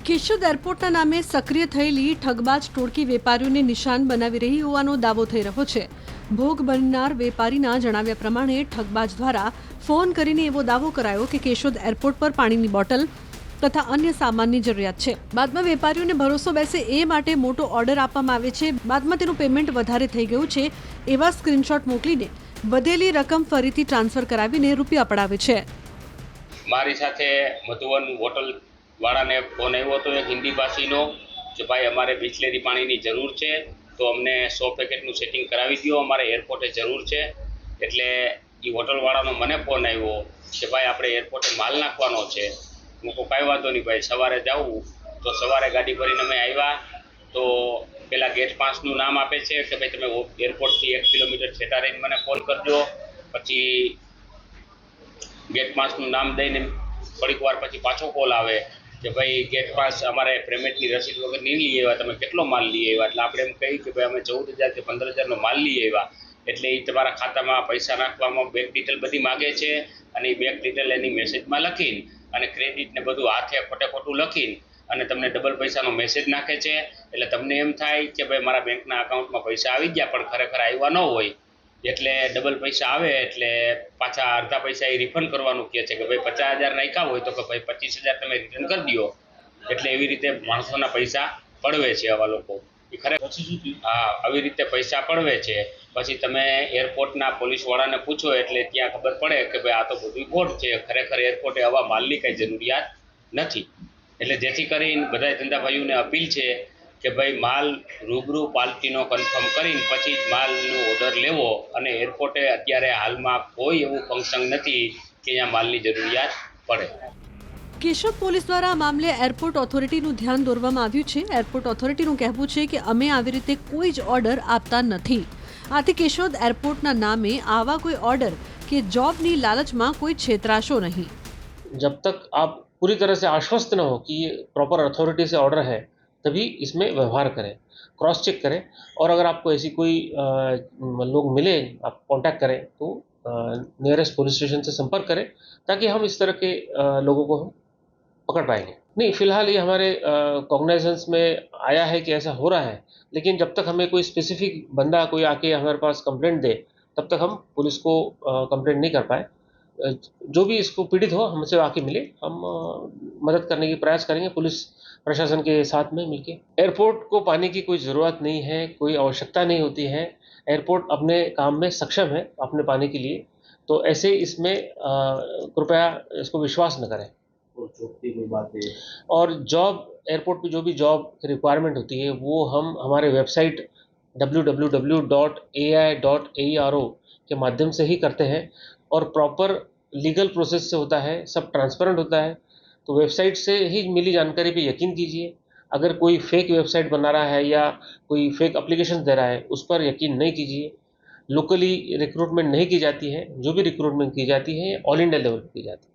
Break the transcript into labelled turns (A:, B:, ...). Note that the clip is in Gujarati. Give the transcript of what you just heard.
A: કેશોદ એરપોર્ટના નામે સક્રિય થયેલી ઠગબાજ ટોળકી વેપારીઓને નિશાન બનાવી રહી હોવાનો દાવો થઈ રહ્યો છે। ભોગ બનનાર વેપારીના જણાવ્યા પ્રમાણે ઠગબાજ દ્વારા ફોન કરીને એવો દાવો કરાયો કે કેશોદ એરપોર્ટ પર પાણીની બોટલ તથા અન્ય સામાનની જરૂરિયાત છે। બાદમાં વેપારીઓને ભરોસો બેસે એ માટે મોટો ઓર્ડર આપવામાં આવે છે। બાદમાં તેનું પેમેન્ટ વધારે થઈ ગયું છે એવા સ્ક્રીનશોટ મોકલીને વધેલી રકમ ફરીથી ટ્રાન્સફર કરાવીને રૂપિયા પડાવે છે।
B: મારી સાથે મધુવન હોટલ વાળાને ફોન આવ્યો હતો એક હિન્દી ભાષીનો કે ભાઈ અમારે બિસ્લેરી પાણીની જરૂર છે તો અમને 100 પેકેટનું સેટિંગ કરાવી દો, અમારે એરપોર્ટે જરૂર છે। એટલે એ હોટલવાળાનો મને ફોન આવ્યો કે ભાઈ આપણે એરપોર્ટે માલ નાખવાનો છે। હું કહું કાંઈ વાંધો નહીં ભાઈ, સવારે જાઉં તો સવારે ગાડી ભરીને અમે આવ્યા તો પહેલાં ગેટ પાસનું નામ આપે છે કે ભાઈ તમે એરપોર્ટથી 1 કિલોમીટર છેટા રહીને મને કોલ કરજો। પછી ગેટ પાસનું નામ દઈને થોડીક વાર પછી પાછો કોલ આવે કે ભાઈ ગેટ પાસ અમારે પેમેન્ટની રસીદ વગર નહીં લઈ આવ્યા, તમે કેટલો માલ લઈ આવ્યા? એટલે આપણે એમ કહી કે ભાઈ અમે 14,000 કે 15,000નો માલ લઈ આવ્યા। એટલે એ તમારા ખાતામાં પૈસા નાખવામાં બેંક ડિટેલ બધી માગે છે અને એ બેંક ડિટેલ એની મેસેજમાં લખીને અને ક્રેડિટ ને બધું હાથે ખોટું લખીને અને તમને ડબલ પૈસાનો મેસેજ નાખે છે। એટલે તમને એમ થાય કે ભાઈ મારા બેંકના અકાઉન્ટમાં પૈસા આવી ગયા પણ ખરેખર આવ્યા ન હોય। એટલે ડબલ પૈસા આવે એટલે પાછા અડધા પૈસા એ રિફંડ કરવાનું કહે છે કે ભાઈ 50,000 નાખ્યા હોય તો કે ભાઈ 25,000 તમે રિટર્ન કરી દો। એટલે એવી રીતે માણસોના પૈસા પડવે છે આવા લોકો। એ ખરેખર હા, આવી રીતે પૈસા પડવે છે। પછી તમે એરપોર્ટના પોલીસવાળાને પૂછો એટલે ત્યાં ખબર પડે કે ભાઈ આ તો બધું ખોટ છે, ખરેખર એરપોર્ટે આવા માલની કંઈ જરૂરિયાત નથી। એટલે જેથી કરીને બધા ધંધાભાઈઓને અપીલ છે કે ભાઈ માલ રૂબરૂ પાલટીનો કન્ફર્મ કરીને પછી જ માલનો ઓર્ડર લેવો। અને એરપોર્ટે અત્યારે હાલમાં કોઈ એવું ફંક્શન નથી કે અહીંયા માલની જરૂરિયાત પડે।
A: કેશોદ પોલીસ દ્વારા આ મામલે એરપોર્ટ ઓથોરિટીનું ધ્યાન દોરવામાં આવ્યું છે। એરપોર્ટ ઓથોરિટીનું કહેવું છે કે અમે આવી રીતે કોઈ જ ઓર્ડર આપતા નથી। આથી કેશોદ એરપોર્ટના નામે આવા કોઈ ઓર્ડર કે જોબની લાલચમાં કોઈ છેતરાશો નહીં।
C: जब तक आप पूरी तरह से आश्वस्त न हो कि ये प्रॉपर अथॉरिटी से ऑर्डर है तभी इसमें व्यवहार करें, क्रॉस चेक करें। और अगर आपको ऐसी कोई लोग मिले, आप कांटेक्ट करें तो नियरेस्ट पुलिस स्टेशन से संपर्क करें ताकि हम इस तरह के लोगों को हम पकड़ पाएंगे। नहीं, फिलहाल ये हमारे कॉग्नाइजेंस में आया है कि ऐसा हो रहा है, लेकिन जब तक हमें कोई स्पेसिफिक बंदा कोई आके हमारे पास कंप्लेंट दे तब तक हम पुलिस को कंप्लेंट नहीं कर पाए। जो भी इसको पीड़ित हो हमसे आके मिले, हम मदद करने की प्रयास करेंगे पुलिस प्रशासन के साथ में मिलके। एयरपोर्ट को पानी की कोई ज़रूरत नहीं है, कोई आवश्यकता नहीं होती है। एयरपोर्ट अपने काम में सक्षम है अपने पानी के लिए, तो ऐसे इसमें कृपया इसको विश्वास न करें। और जॉब, एयरपोर्ट पे जो भी जॉब की रिक्वायरमेंट होती है वो हम हमारे वेबसाइट www.ai.aero के माध्यम से ही करते हैं और प्रॉपर लीगल प्रोसेस से होता है, सब ट्रांसपेरेंट होता है। तो वेबसाइट से ही मिली जानकारी पे यकीन कीजिए। अगर कोई फेक वेबसाइट बना रहा है या कोई फेक एप्लीकेशन दे रहा है उस पर यकीन नहीं कीजिए। लोकली रिक्रूटमेंट नहीं की जाती है, जो भी रिक्रूटमेंट की जाती है ऑल इंडिया लेवल पर की जाती है।